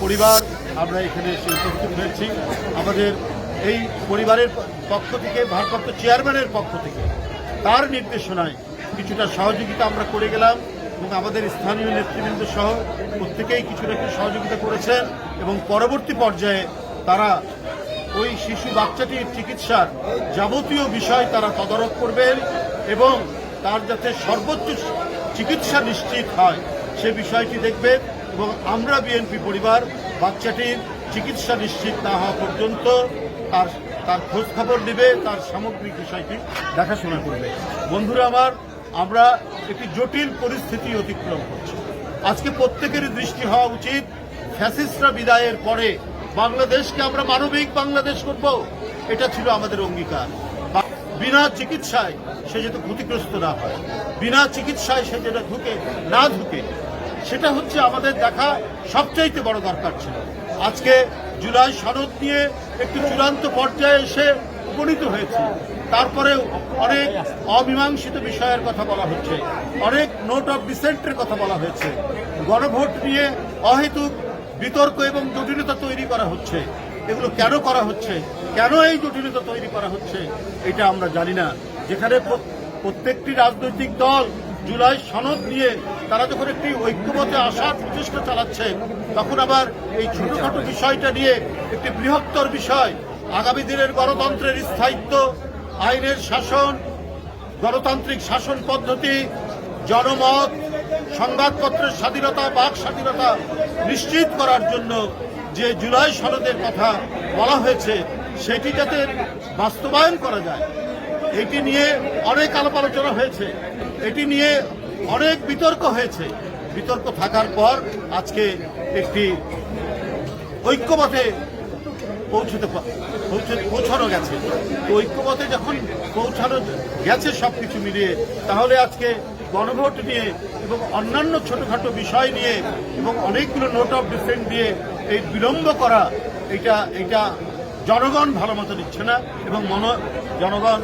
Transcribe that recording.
পরিবার আমরা এখানে এসে উপস্থিত হয়েছি। আমাদের এই পরিবারের পক্ষ থেকে, ভারপ্রাপ্ত চেয়ারম্যানের পক্ষ থেকে তার নির্দেশনায় কিছুটা সহযোগিতা আমরা করে গেলাম এবং আমাদের স্থানীয় নেতৃবৃন্দ সহ প্রত্যেকেই কিছু না কিছু সহযোগিতা করেছেন এবং পরবর্তী পর্যায়ে তারা ওই শিশু বাচ্চাটির চিকিৎসার যাবতীয় বিষয় তারা তদারক করবেন এবং তার যাতে সর্বোচ্চ চিকিৎসা নিশ্চিত হয় সে বিষয়টি দেখবেন এবং আমরা বিএনপি পরিবার বাচ্চাটির চিকিৎসা নিশ্চিত না হওয়া পর্যন্ত তার খোঁজ খবর নেবে, তার সামগ্রিক বিষয়টি দেখাশোনা করবে। বন্ধুরা আমার, আমরা একটি জটিল পরিস্থিতি অতিক্রম করছি। আজকে প্রত্যেকেরই দৃষ্টি হওয়া উচিত, ফ্যাসিস্টরা বিদায়ের পরে বাংলাদেশকে আমরা মানবিক বাংলাদেশ করব, এটা ছিল আমাদের অঙ্গীকার। বিনা চিকিৎসায় সে যাতে ক্ষতিগ্রস্ত না হয়, বিনা চিকিৎসায় সে যেটা না ঢুকে, সেটা হচ্ছে আমাদের দেখা সবচাইতে বড় দরকার ছিল। আজকে জুলাই সনদ নিয়ে একটি চূড়ান্ত পর্যায়ে এসে উপনীত হয়েছে। তারপরেও অনেক অমীমাংসিত বিষয়ের কথা বলা হচ্ছে, অনেক নোট অফ ডিসেন্টের কথা বলা হয়েছে, গণভোট নিয়ে অহেতুক বিতর্ক এবং জটিলতা তৈরি করা হচ্ছে। এগুলো কেন করা হচ্ছে, কেন এই জটিলতা তৈরি করা হচ্ছে, এটা আমরা জানি না। যেখানে প্রত্যেকটি রাজনৈতিক দল জুলাই সনদ নিয়ে তারা যখন একটি ঐক্যমতে আসার প্রচেষ্টা চালাচ্ছে, তখন আবার এই ছোটখাটো বিষয়টা নিয়ে একটি বৃহত্তর বিষয়, আগামী দিনের গণতন্ত্রের স্থায়িত্ব, আইনের শাসন, গণতান্ত্রিক শাসন পদ্ধতি, জনমত, সংবাদপত্রের স্বাধীনতা, বাক স্বাধীনতা নিশ্চিত করার জন্য যে জুলাই সনদের কথা বলা হয়েছে সেটি যাতে বাস্তবায়ন করা যায়, এটি নিয়ে অনেক আলাপ আলোচনা হয়েছে, এটি নিয়ে অনেক বিতর্ক হয়েছে। বিতর্ক থাকার পর আজকে একটি ঐক্যমতে পৌঁছানো গেছে। তো ঐক্যমতে যখন পৌঁছানো গেছে সবকিছু মিলিয়ে, তাহলে আজকে গণভোট নিয়ে এবং অন্যান্য ছোটখাটো বিষয় নিয়ে এবং অনেকগুলো নোট অফ ডিসেন্ট দিয়ে এই বিলম্ব করা, এটা জনগণ ভালো মতো নিচ্ছে না এবং জনগণ